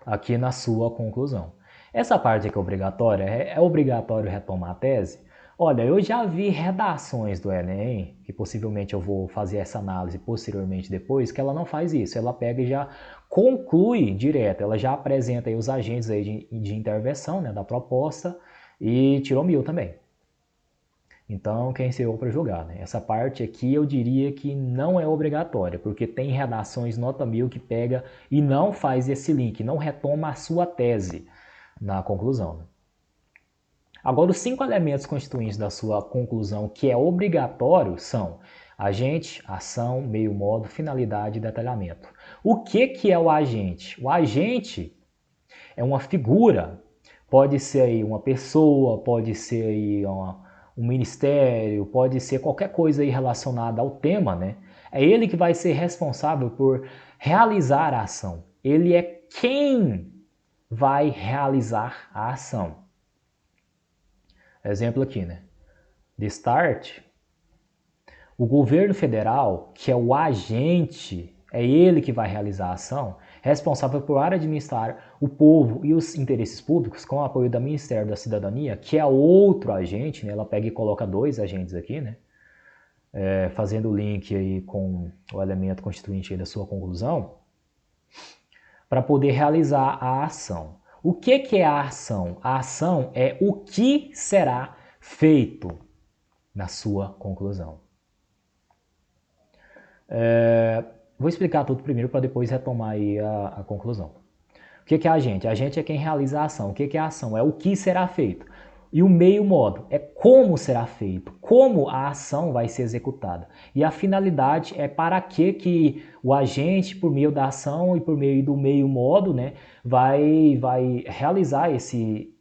aqui na sua conclusão. Essa parte aqui é obrigatória, é obrigatório retomar a tese? Olha, eu já vi redações do Enem, que possivelmente eu vou fazer essa análise posteriormente depois, que ela não faz isso, ela pega e já conclui direto, ela já apresenta aí os agentes aí de intervenção, né, da proposta e tirou 1000 também. Então, quem sou eu para julgar? Né? Essa parte aqui eu diria que não é obrigatória, porque tem redações nota 1000 que pega e não faz esse link, não retoma a sua tese. na conclusão, né? Agora, os 5 elementos constituintes da sua conclusão que é obrigatório são agente, ação, meio modo, finalidade e detalhamento. O que é o agente? O agente é uma figura, pode ser aí uma pessoa, pode ser aí um ministério, pode ser qualquer coisa aí relacionada ao tema, né? É ele que vai ser responsável por realizar a ação. Ele é quem vai realizar a ação. Exemplo aqui, né? De start, o governo federal, que é o agente, é ele que vai realizar a ação, responsável por administrar o povo e os interesses públicos com o apoio do Ministério da Cidadania, que é outro agente, né? Ela pega e coloca 2 agentes aqui, né? Fazendo o link aí com o elemento constituinte aí da sua conclusão, para poder realizar a ação. O que é a ação? A ação é o que será feito na sua conclusão. Vou explicar tudo primeiro para depois retomar aí a conclusão. O que é agente? Agente é quem realiza a ação. O que é a ação? É o que será feito. E o meio modo é como será feito, como a ação vai ser executada. E a finalidade é para que o agente, por meio da ação e por meio do meio modo, né, vai realizar esse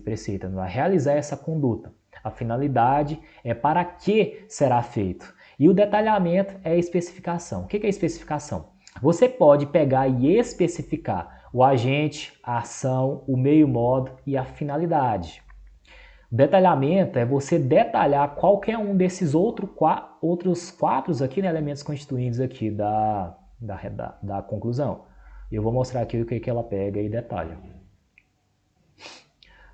preceito, vai realizar essa conduta. A finalidade é para que será feito. E o detalhamento é a especificação. O que é a especificação? Você pode pegar e especificar o agente, a ação, o meio modo e a finalidade. O detalhamento é você detalhar qualquer um desses outros 4 aqui, né, elementos constituintes aqui da conclusão. Eu vou mostrar aqui o que ela pega e detalha.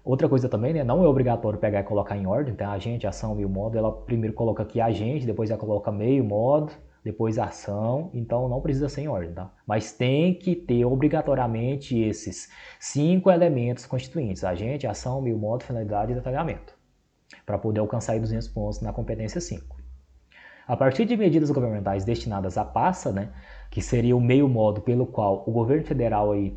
Outra coisa também, né, não é obrigatório pegar e colocar em ordem, tá? Agente, ação, meio modo, ela primeiro coloca aqui agente, depois ela coloca meio modo, depois ação, então não precisa ser em ordem, tá? Mas tem que ter obrigatoriamente esses 5 elementos constituintes, agente, ação, meio modo, finalidade e detalhamento, para poder alcançar aí 200 pontos na competência 5. A partir de medidas governamentais destinadas à pasta, né, que seria o meio modo pelo qual o governo federal aí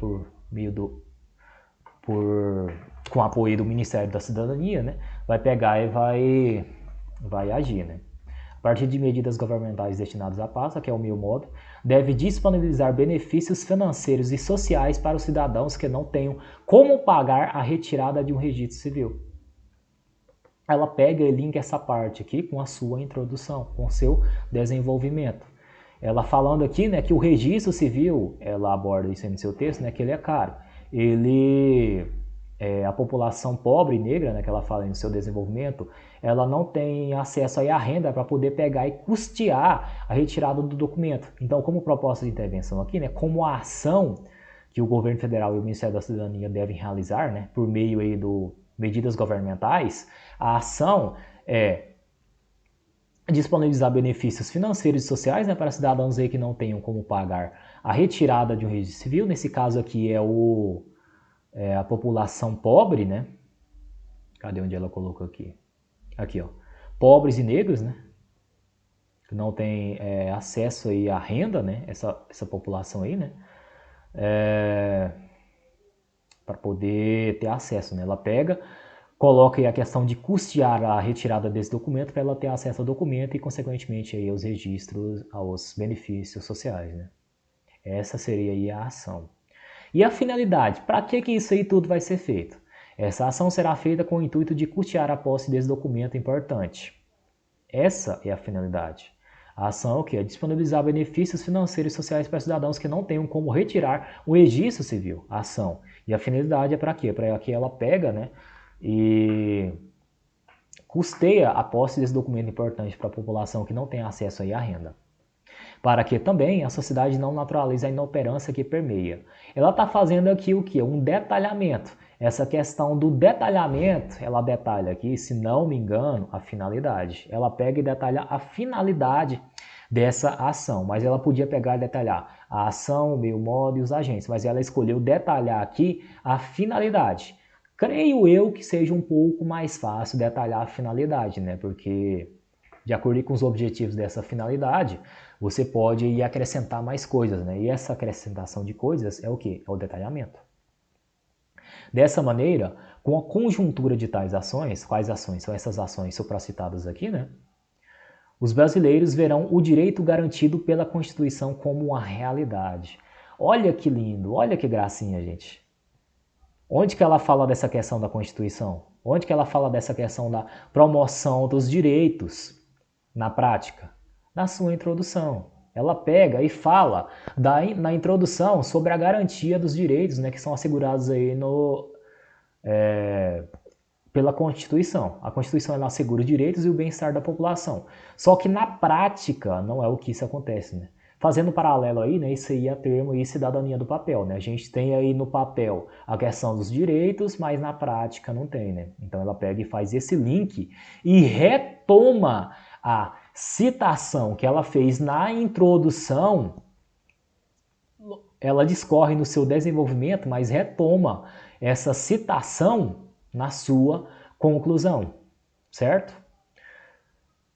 com apoio do Ministério da Cidadania, né, vai pegar e vai agir, né? A partir de medidas governamentais destinadas à pasta, que é o meio modo, deve disponibilizar benefícios financeiros e sociais para os cidadãos que não tenham como pagar a retirada de um registro civil. Ela pega e linka essa parte aqui com a sua introdução, com o seu desenvolvimento. Ela falando aqui, né, que o registro civil, ela aborda isso aí no seu texto, né, que ele é caro. A população pobre e negra, né, que ela fala no seu desenvolvimento, ela não tem acesso aí à renda para poder pegar e custear a retirada do documento. Então, como proposta de intervenção aqui, né, como a ação que o governo federal e o Ministério da Cidadania devem realizar, né, por meio aí do medidas governamentais, a ação é disponibilizar benefícios financeiros e sociais, né, para cidadãos aí que não tenham como pagar a retirada de um registro civil. Nesse caso aqui é a população pobre, né? Cadê onde ela colocou aqui? Aqui, ó. Pobres e negros, né? Que não tem acesso aí à renda, né? Essa população aí, né? Para poder ter acesso, né? Ela pega, coloca aí a questão de custear a retirada desse documento para ela ter acesso ao documento e, consequentemente, aí aos registros, aos benefícios sociais, né? Essa seria aí a ação. E a finalidade? Para que isso aí tudo vai ser feito? Essa ação será feita com o intuito de custear a posse desse documento importante. Essa é a finalidade. A ação é o quê? É disponibilizar benefícios financeiros e sociais para cidadãos que não tenham como retirar o registro civil, a ação. E a finalidade é para quê? Para que ela pega, né, e custeia a posse desse documento importante para a população que não tem acesso aí à renda. Para que também a sociedade não naturalize a inoperância que permeia. Ela está fazendo aqui o quê? Um detalhamento. Essa questão do detalhamento, ela detalha aqui, se não me engano, a finalidade. Ela pega e detalha a finalidade dessa ação, mas ela podia pegar e detalhar a ação, o meio modo e os agentes, mas ela escolheu detalhar aqui a finalidade. Creio eu que seja um pouco mais fácil detalhar a finalidade, né? Porque, de acordo com os objetivos dessa finalidade, você pode ir acrescentar mais coisas, né? E essa acrescentação de coisas é o quê? É o detalhamento. Dessa maneira, com a conjuntura de tais ações, quais ações? São essas ações supracitadas aqui, né? Os brasileiros verão o direito garantido pela Constituição como uma realidade. Olha que lindo, olha que gracinha, gente. Onde que ela fala dessa questão da Constituição? Onde que ela fala dessa questão da promoção dos direitos na prática? Na sua introdução. Ela pega e fala na introdução sobre a garantia dos direitos, né, que são assegurados aí pela Constituição. A Constituição ela assegura os direitos e o bem-estar da população. Só que na prática não é o que isso acontece, né? Fazendo um paralelo aí, né, isso aí é termo e cidadania do papel, né? A gente tem aí no papel a questão dos direitos, mas na prática não tem, né? Então ela pega e faz esse link e retoma a citação que ela fez na introdução. Ela discorre no seu desenvolvimento, mas retoma essa citação na sua conclusão, certo?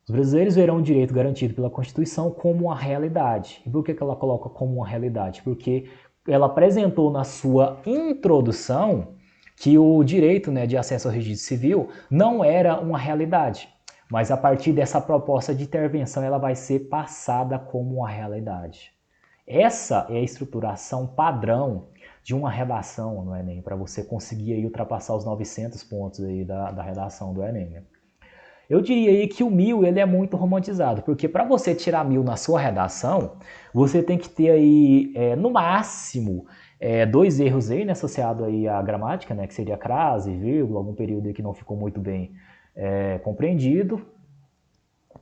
Os brasileiros verão o direito garantido pela Constituição como uma realidade. E por que ela coloca como uma realidade? Porque ela apresentou na sua introdução que o direito, né, de acesso ao registro civil não era uma realidade. Mas a partir dessa proposta de intervenção, ela vai ser passada como uma realidade. Essa é a estruturação padrão de uma redação no Enem, para você conseguir aí ultrapassar os 900 pontos aí da redação do Enem, né? Eu diria aí que o 1000 ele é muito romantizado, porque para você tirar 1000 na sua redação, você tem que ter aí, no máximo, 2 erros aí, né, associado aí à gramática, né, que seria crase, vírgula, algum período aí que não ficou muito bem compreendido.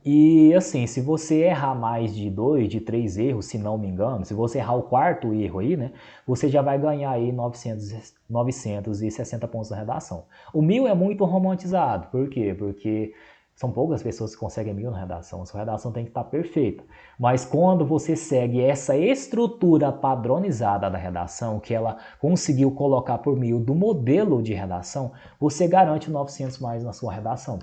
E assim, se você errar mais de 2, de 3 erros, se não me engano, se você errar o quarto erro aí, né, você já vai ganhar aí 960 pontos na redação. O 1000 é muito romantizado, por quê? Porque são poucas pessoas que conseguem 1000 na redação, a sua redação tem que estar perfeita. Mas quando você segue essa estrutura padronizada da redação, que ela conseguiu colocar por meio do modelo de redação, você garante 900 mais na sua redação.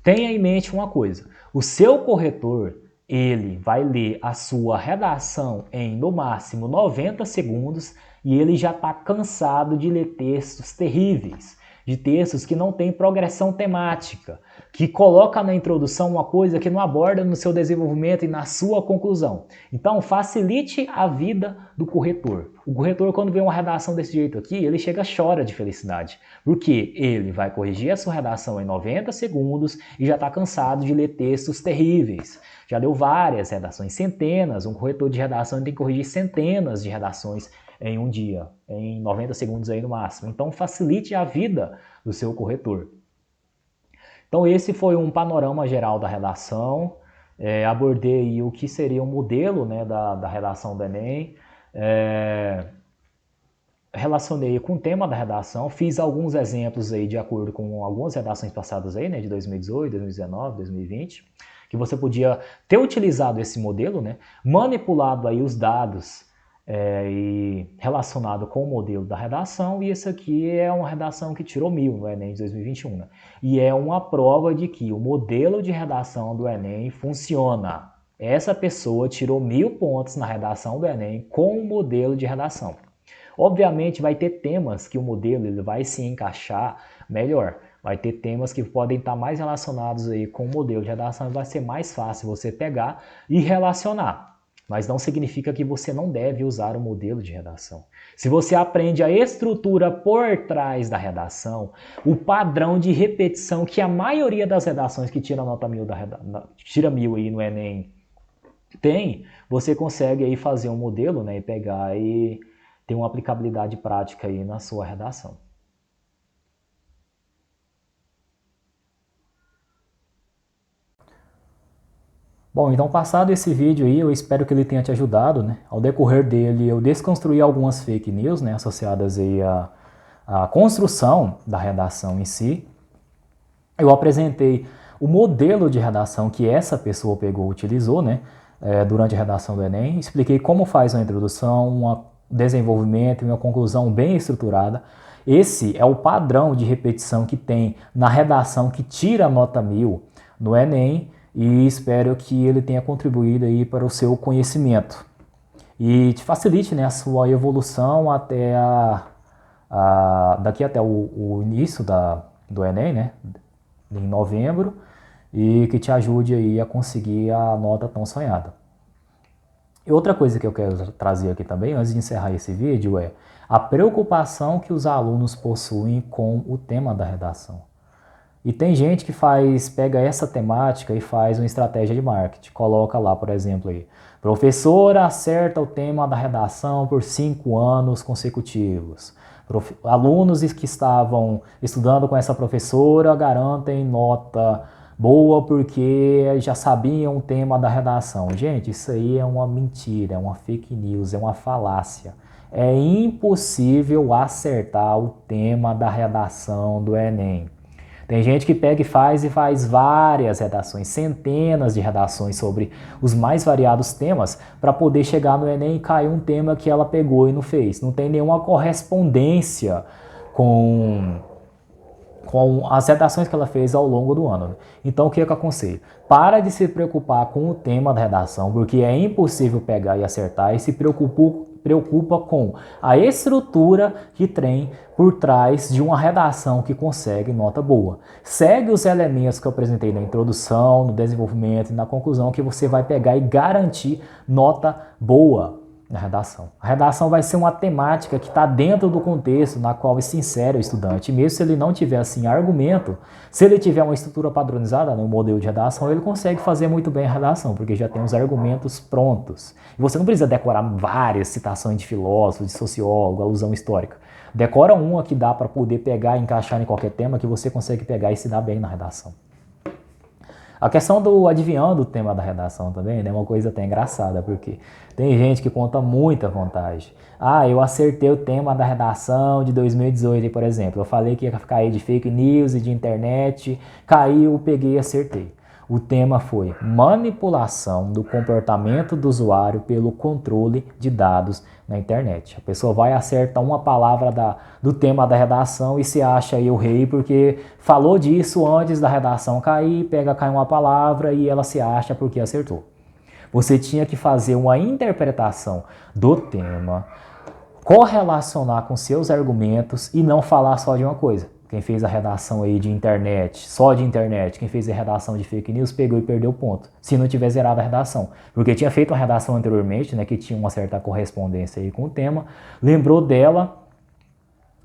Tenha em mente uma coisa, o seu corretor, ele vai ler a sua redação em, no máximo, 90 segundos e ele já está cansado de ler textos terríveis, de textos que não têm progressão temática, que coloca na introdução uma coisa que não aborda no seu desenvolvimento e na sua conclusão. Então, facilite a vida do corretor. O corretor, quando vê uma redação desse jeito aqui, ele chega, chora de felicidade, porque ele vai corrigir a sua redação em 90 segundos e já está cansado de ler textos terríveis. Já deu várias redações, centenas, um corretor de redação tem que corrigir centenas de redações em um dia, em 90 segundos aí no máximo. Então, facilite a vida do seu corretor. Então, esse foi um panorama geral da redação. Abordei o que seria um modelo, né, da redação do Enem. Relacionei com o tema da redação, fiz alguns exemplos aí de acordo com algumas redações passadas aí, né, de 2018, 2019, 2020, que você podia ter utilizado esse modelo, né, manipulado aí os dados e relacionado com o modelo da redação, e esse aqui é uma redação que tirou 1000 no Enem de 2021, né? E é uma prova de que o modelo de redação do Enem funciona. Essa pessoa tirou 1000 pontos na redação do Enem com o modelo de redação. Obviamente vai ter temas que o modelo ele vai se encaixar melhor, vai ter temas que podem estar mais relacionados aí com o modelo de redação e vai ser mais fácil você pegar e relacionar. Mas não significa que você não deve usar o modelo de redação. Se você aprende a estrutura por trás da redação, o padrão de repetição que a maioria das redações que tira nota 1000 tira 1000 aí no Enem tem, você consegue aí fazer um modelo, né, e pegar e ter uma aplicabilidade prática aí na sua redação. Bom, então passado esse vídeo aí, eu espero que ele tenha te ajudado, né? Ao decorrer dele, eu desconstruí algumas fake news, né, associadas aí à construção da redação em si. Eu apresentei o modelo de redação que essa pessoa pegou e utilizou, né, durante a redação do Enem. Expliquei como faz uma introdução, um desenvolvimento e uma conclusão bem estruturada. Esse é o padrão de repetição que tem na redação que tira a nota 1000 no Enem, e espero que ele tenha contribuído aí para o seu conhecimento e te facilite, né, a sua evolução até daqui até o início do Enem, né, em novembro, e que te ajude aí a conseguir a nota tão sonhada. E outra coisa que eu quero trazer aqui também, antes de encerrar esse vídeo, é a preocupação que os alunos possuem com o tema da redação. E tem gente que pega essa temática e faz uma estratégia de marketing. Coloca lá, por exemplo, aí, professora acerta o tema da redação por 5 anos consecutivos. Alunos que estavam estudando com essa professora garantem nota boa porque já sabiam o tema da redação. Gente, isso aí é uma mentira, é uma fake news, é uma falácia. É impossível acertar o tema da redação do Enem. Tem gente que pega e faz várias redações, centenas de redações sobre os mais variados temas para poder chegar no Enem e cair um tema que ela pegou e não fez. Não tem nenhuma correspondência com as redações que ela fez ao longo do ano. Então, o que eu aconselho? Para de se preocupar com o tema da redação, porque é impossível pegar e acertar, e se preocupa com a estrutura que tem por trás de uma redação que consegue nota boa. Segue os elementos que eu apresentei na introdução, no desenvolvimento e na conclusão, que você vai pegar e garantir nota boa na redação. A redação vai ser uma temática que está dentro do contexto na qual se insere o estudante. Mesmo se ele não tiver assim argumento, se ele tiver uma estrutura padronizada no modelo de redação, ele consegue fazer muito bem a redação, porque já tem os argumentos prontos. E você não precisa decorar várias citações de filósofo, de sociólogo, alusão histórica. Decora uma que dá para poder pegar e encaixar em qualquer tema que você consegue pegar e se dar bem na redação. A questão do adivinhando o tema da redação também, né, é uma coisa até engraçada, porque tem gente que conta muita vantagem. Eu acertei o tema da redação de 2018, por exemplo. Eu falei que ia cair de fake news e de internet, caiu, peguei e acertei. O tema foi manipulação do comportamento do usuário pelo controle de dados na internet. A pessoa vai acertar uma palavra do tema da redação e se acha aí o rei porque falou disso antes da redação cair, cai uma palavra e ela se acha porque acertou. Você tinha que fazer uma interpretação do tema, correlacionar com seus argumentos e não falar só de uma coisa. Quem fez a redação aí de internet, só de internet, quem fez a redação de fake news, pegou e perdeu o ponto. Se não tiver zerado a redação. Porque tinha feito uma redação anteriormente, né, que tinha uma certa correspondência aí com o tema, lembrou dela,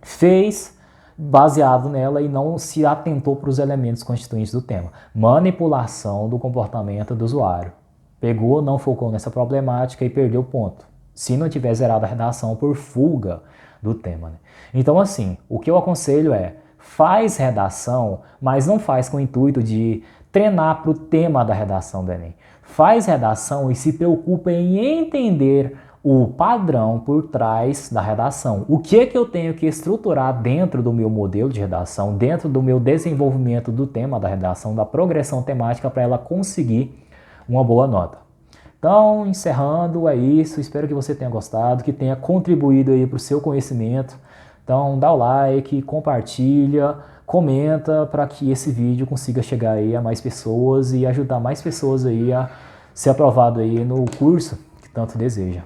fez baseado nela e não se atentou para os elementos constituintes do tema. Manipulação do comportamento do usuário. Pegou, não focou nessa problemática e perdeu o ponto. Se não tiver zerado a redação por fuga do tema. Né? Então, assim, o que eu aconselho é faz redação, mas não faz com o intuito de treinar para o tema da redação do Enem. Faz redação e se preocupa em entender o padrão por trás da redação. O que é que eu tenho que estruturar dentro do meu modelo de redação, dentro do meu desenvolvimento do tema da redação, da progressão temática para ela conseguir uma boa nota. Então, encerrando, é isso. Espero que você tenha gostado, que tenha contribuído aí para o seu conhecimento. Então, dá o like, compartilha, comenta para que esse vídeo consiga chegar aí a mais pessoas e ajudar mais pessoas aí a ser aprovado aí no curso que tanto deseja.